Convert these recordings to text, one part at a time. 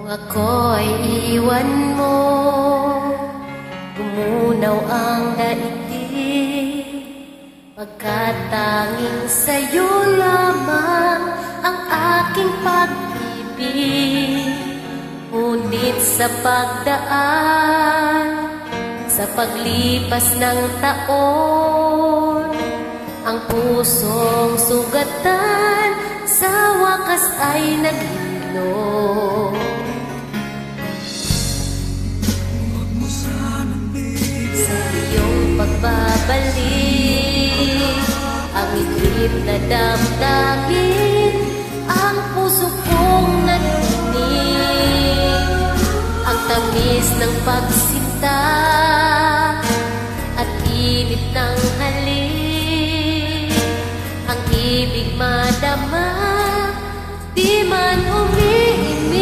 Kung ako'y iwan mo, gumunaw ang daigdig, pagkat tanging sa'yo lamang ang aking pag-ibig. Ngunit sa pagdaan, sa paglipas ng taon, ang pusong sugatan sa wakas ay naghilom. Sa iyong pagbabalik, ang iglip na damdamin, ang puso kong natinig, ang tamis ng pagsinta at init ng halik, ang ibig madama, di man umiimig.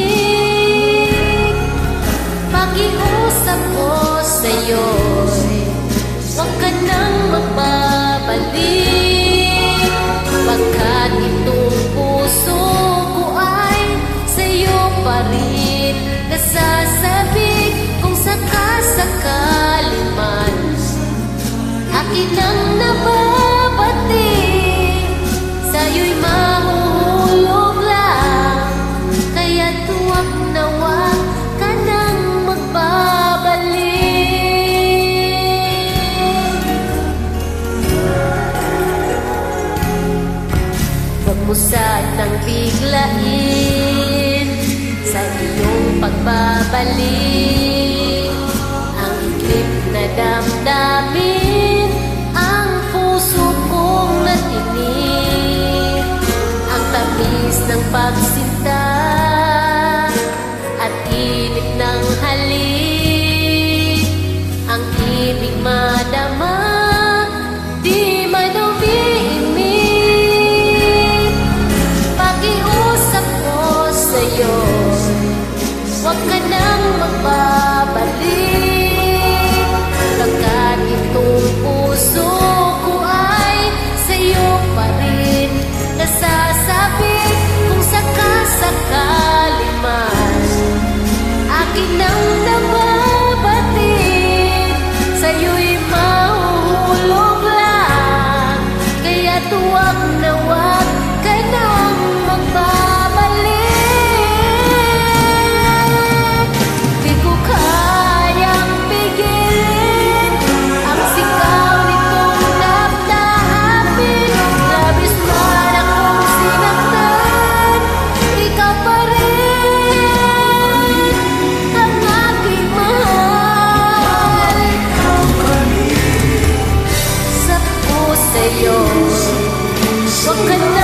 Pakiusap ko sa'yo'y huwag ka nang magbabalik, pagkat itong puso ko ay sa'yo pa rin nasasabik. Kung sakasakali man akin ang nababati, sa'yo'y mahuhulog lang, kaya't huwag na huwag ka nang magbabalik. Huwag mo sanang biglain sa iyong pagbabalik, ang iglip na damdamin, ang puso kong natinig, ang tamis ng pagsinta at init ng halik, ang ibig madama, di man umiimig. Pakiusap ko sa'yo, huwag ka nang magbabalik, pagkat itong puso ko ay sa'yo pa rin nasasabik. Kung sakasakali man akin ang nababati, sa'yo'y mahuhulog lang, kaya't huwag na huwag ka nang magbabalik. Di ko kayang pigilin ang sigaw nitong damdamin, labis man akong sinaktan, ikaw pa rin ang aking mahal. Sa puso sa'yo, huwag ka na